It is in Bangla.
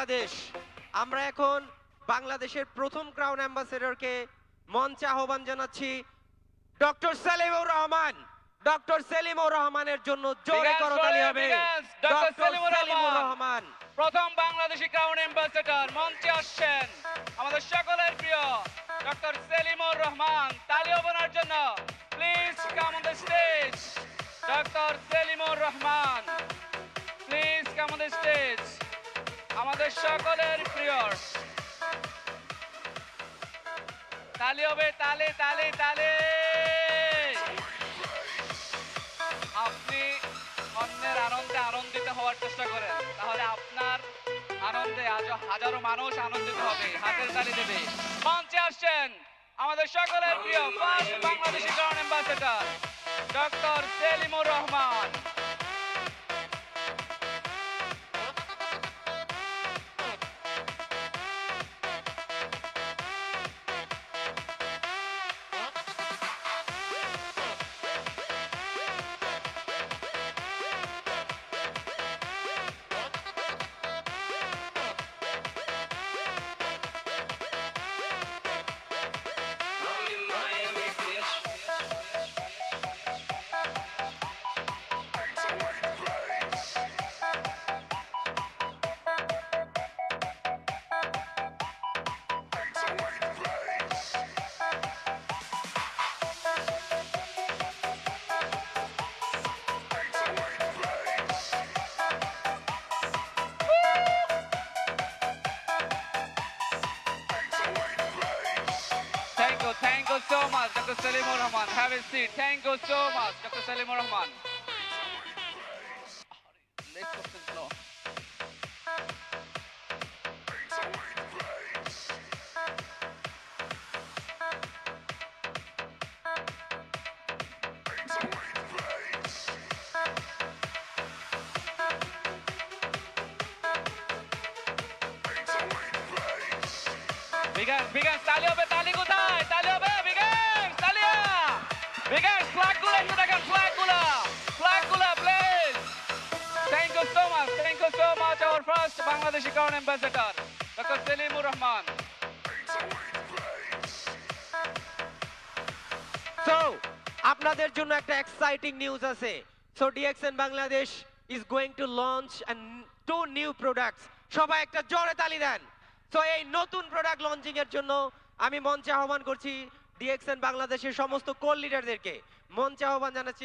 বাংলাদেশ। আমরা এখন বাংলাদেশের প্রথম ক্রাউন অ্যাম্বাসেডরকে মঞ্চে আহ্বান জানাচ্ছি ডক্টর সেলিমুর রহমান। ডক্টর সেলিমুর রহমানের জন্য জোরে করতালি হবে। ডক্টর ডক্টর সেলিমুর রহমান প্রথম বাংলাদেশি ক্রাউন অ্যাম্বাসেডর মঞ্চে আসছেন। আমাদের সকলের প্রিয় ডক্টর সেলিমুর রহমান, তালি ওনার জন্য। Please come on the stage. Doctor Selimur Rahman, please come on the stage. আমাদের সকলের প্রিয়, তালি হবে, তালি তালি তালি। আপনি অন্যের আনন্দে আনন্দিত হওয়ার চেষ্টা করেন, তাহলে আপনার আনন্দে আজ হাজারো মানুষ আনন্দিত হবে, হাতের তালি দেবে। মঞ্চে আসছেন আমাদের সকলের প্রিয় first Bangladeshi crown ambassador doctor Selimur Rahman. Thank you so much, Dr. Salimur Rahman. Have a seat. Thank you so much, Dr. Salimur Rahman. Let's go to the floor. Bigan, তালি হবে, তালি কোথায়? তালি হবে, Bigan, তালিয়া! Bigan, flag গুলো একটু দেখেন, flag গুলো, please. Thank you so much, our first Bangladeshi Crown Ambassador, Dr. Salimur Rahman. So আপনাদের জন্য একটা এক্সাইটিং নিউজ আছে। So DXN Bangladesh is going to launch two new products. সবাই একটা জোরে তালি দেন। সো এই নতুন প্রোডাক্ট লঞ্চিং এর জন্য আমি মঞ্চে আহ্বান করছি ডিএক্সএন বাংলাদেশের সমস্ত কোল লিডারদেরকে। মঞ্চে আহ্বান জানাচ্ছি